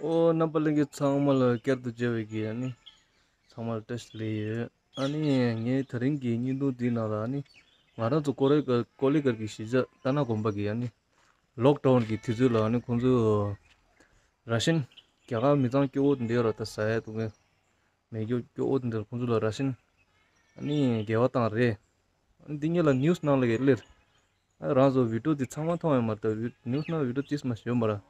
O napalingi tsangmal kertu jewegi ani tsangmal test le ani nge tharingi ngi do dinala ani ngara zu koli karki shija tana gombagi ani lockdown ki thizula ani khunzu Russian kyaga mizang kyo ndero ta saya tunge megyo kyo ndero khunzu la Russian ani gewa ta re ani dingela news na lage ler razo video di tsangma thwa marta news na video tis ma shomara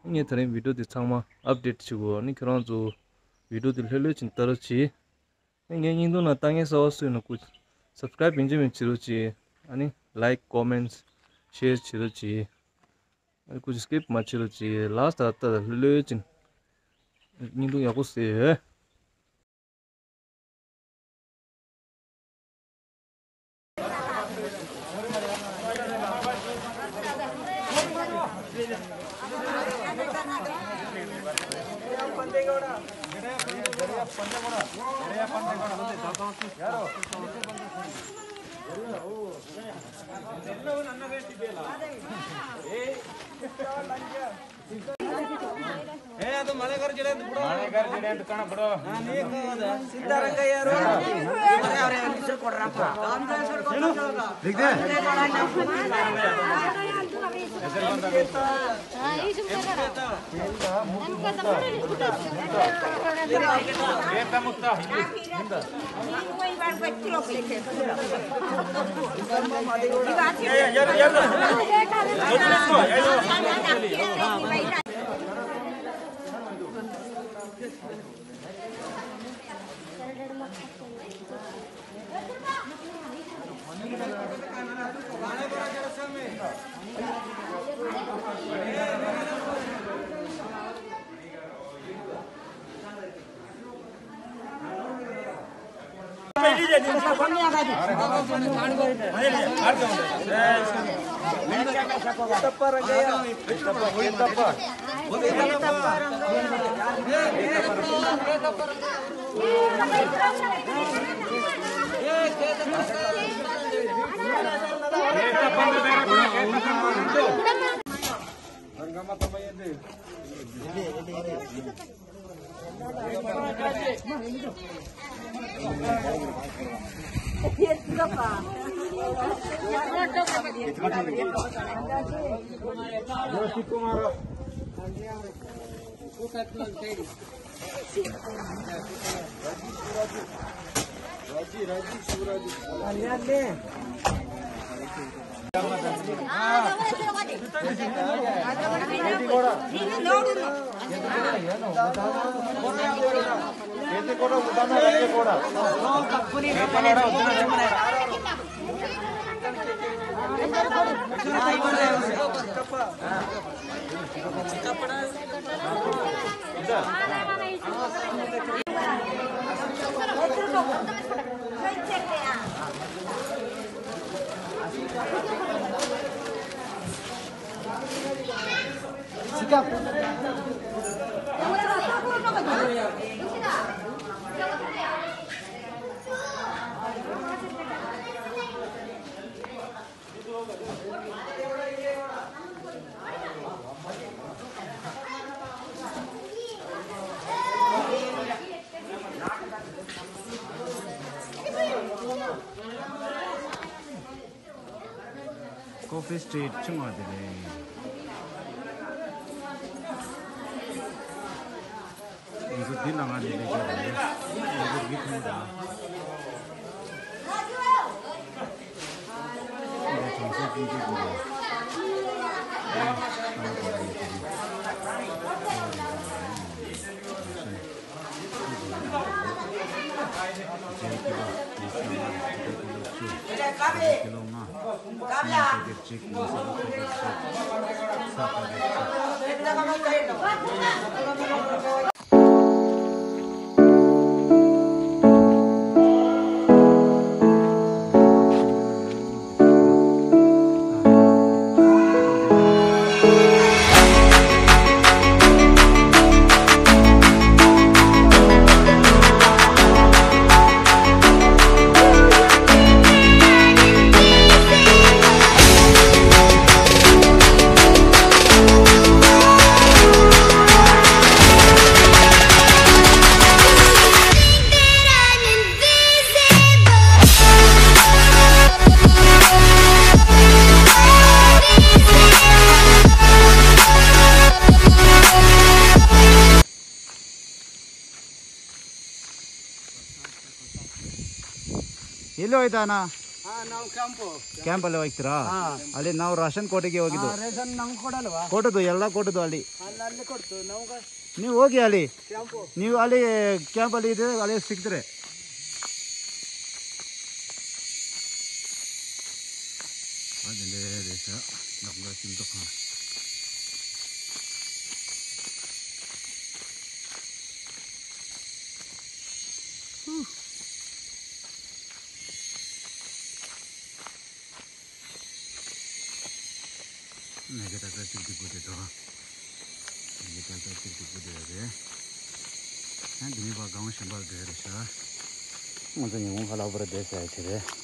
nge tharin video di tsangma update chigo ani kranzo video di lele chin tarachi nge ngindo na tange sawasu na kuch subscribe inje chirochi ani like comments share chirochi ani kuch skip ma chirochi last atta lele chin ngindo yago se ಅದು ಮಳೆಗಾರ ಜಿಲ್ಲೆ ಅಂತ ಕಾಣ ಬಿಡು ಸಿದ್ದರಂಗಯ್ಯರು ಅವರೇ ಹೆಸರು ಕೊಡ್ರಪ್ಪ Coffee Street chungadile isu dinanga dile jare isu gitmuda ini changse pinje gure ಎಲ್ಲೋ ಆಯ್ತಾ ನಾ ನಾವು ಕ್ಯಾಂಪು ಕ್ಯಾಂಪಲ್ಲಿ ಹೋಗ್ತೀರಾ ಅಲ್ಲಿ ನಾವು ರಾಷನ್ ಕೋಟೆಗೆ ಹೋಗಿದ್ದು ರೇಷನ್ ನಮ್ಗೆ ಕೊಡಲ್ವಾ ಕೊಟ್ಟದ್ದು ಎಲ್ಲ ಕೊಟ್ಟದ್ದು ಅಲ್ಲಿ ಅಲ್ಲಿ ಕೊಡ್ತು ನಮ್ಗೆ ನೀವು ಹೋಗಿ ಅಲ್ಲಿ ಕ್ಯಾಂಪು ನೀವು ಅಲ್ಲಿ ಕ್ಯಾಂಪಲ್ಲಿ ಇದ್ರೆ ಅಲ್ಲಿ ಸಿಗ್ತಾರೆ ಅದೇ ದೇಶ ನಮ್ಮ ಚಿಂತು 내가 다 찍고 돼야 돼. 봐 가운 신발 되려서 먼저 영웅 하라 버려 대서 해.